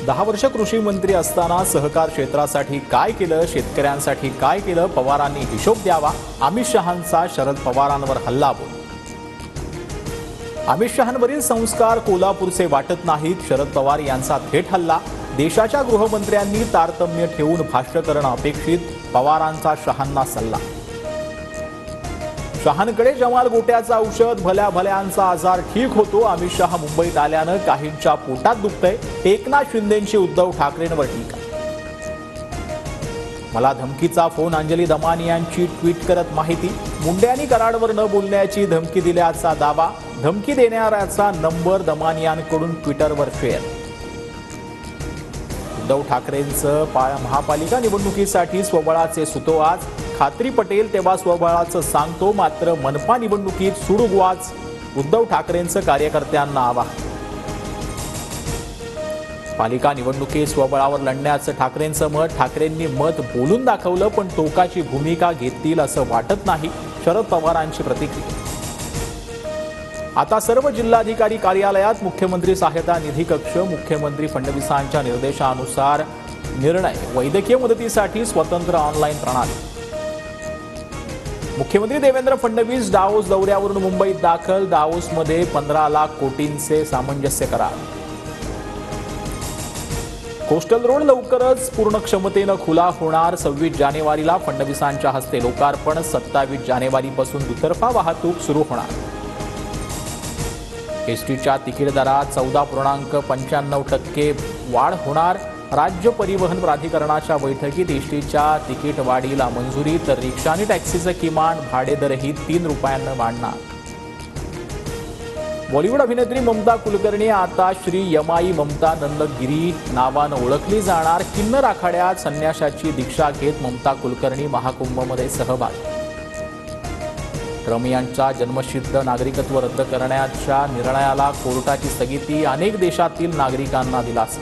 10 वर्ष कृषी मंत्री असताना सहकार क्षेत्रासाठी काय केलं, शेतकऱ्यांसाठी काय केलं, पवारांनी हिशोब द्यावा. अमित शहांचा शरद पवारांवर हल्लाबोल. अमित शहांवरील संस्कार कोल्हापूरचे वाटत नाहीत. शरद पवार यांचा थेट हल्ला. देशाच्या गृहमंत्र्यांनी तारतम्य ठेवून भाष्य करणं अपेक्षित. पवारांचा शहांना सल्ला. शहांकडे जमाल गोट्याचं औषध, भल्या भल्यांचा आजार ठीक होतो. अमित शहा मुंबईत आल्यानं काहींच्या पोटात दुखतंय. एकनाथ शिंदेंची उद्धव ठाकरेंवर टीका. मला धमकीचा फोन, अंजली दमानियांची ट्विट करत माहिती. मुंड्यांनी कराडवर न बोलण्याची धमकी दिल्याचा दावा. धमकी देणाऱ्याचा नंबर दमानियांकडून ट्विटरवर शेअर. उद्धव ठाकरेंचं महापालिका निवडणुकीसाठी स्वबळाचे सुतो आज. खात्री पटेल तेव्हा स्वबळाचं सांगतो, मात्र मनपा निवडणुकीत सुडुगवाच. उद्धव ठाकरेंचं कार्यकर्त्यांना आवाहन. पालिका निवडणुकीत स्वबळावर लढण्याचं ठाकरेंचं मत. ठाकरेंनी मत बोलून दाखवलं, पण टोकाची भूमिका घेतील असं वाटत नाही. शरद पवारांची प्रतिक्रिया. आता सर्व जिल्हाधिकारी कार्यालयात मुख्यमंत्री सहायता निधी कक्ष. मुख्यमंत्री फडणवीसांच्या निर्देशानुसार निर्णय. वैद्यकीय मदतीसाठी स्वतंत्र ऑनलाईन प्रणाली. मुख्यमंत्री देवेंद्र फडणवीस डावोस दौऱ्यावरून मुंबईत दाखल. डावोसमध्ये 15 लाख कोटींचे सामंजस्य करार. कोस्टल रोड लवकरच पूर्ण क्षमतेनं खुला होणार. 26 जानेवारीला फडणवीसांच्या हस्ते लोकार्पण. 27 जानेवारीपासून दुतर्फा वाहतूक सुरू होणार. एसटीच्या तिकीट दरात 14.95% वाढ होणार. राज्य परिवहन प्राधिकरणाच्या बैठकीत एसटीच्या तिकीट वाढीला मंजुरी. तर रिक्षा आणि टॅक्सीचं किमान भाडे दरही 3 रुपयांना वाढणार. बॉलिवूड अभिनेत्री ममता कुलकर्णी आता श्री यमाई ममता नंदगिरी नावानं ओळखली जाणार. किन्नर आखाड्यात संन्याशाची दीक्षा घेत ममता कुलकर्णी महाकुंभमध्ये सहभागी. ट्रम्प यांच्या जन्मसिद्ध नागरिकत्व रद्द करण्याच्या निर्णयाला कोर्टाची स्थगिती. अनेक देशातील नागरिकांना दिलासा.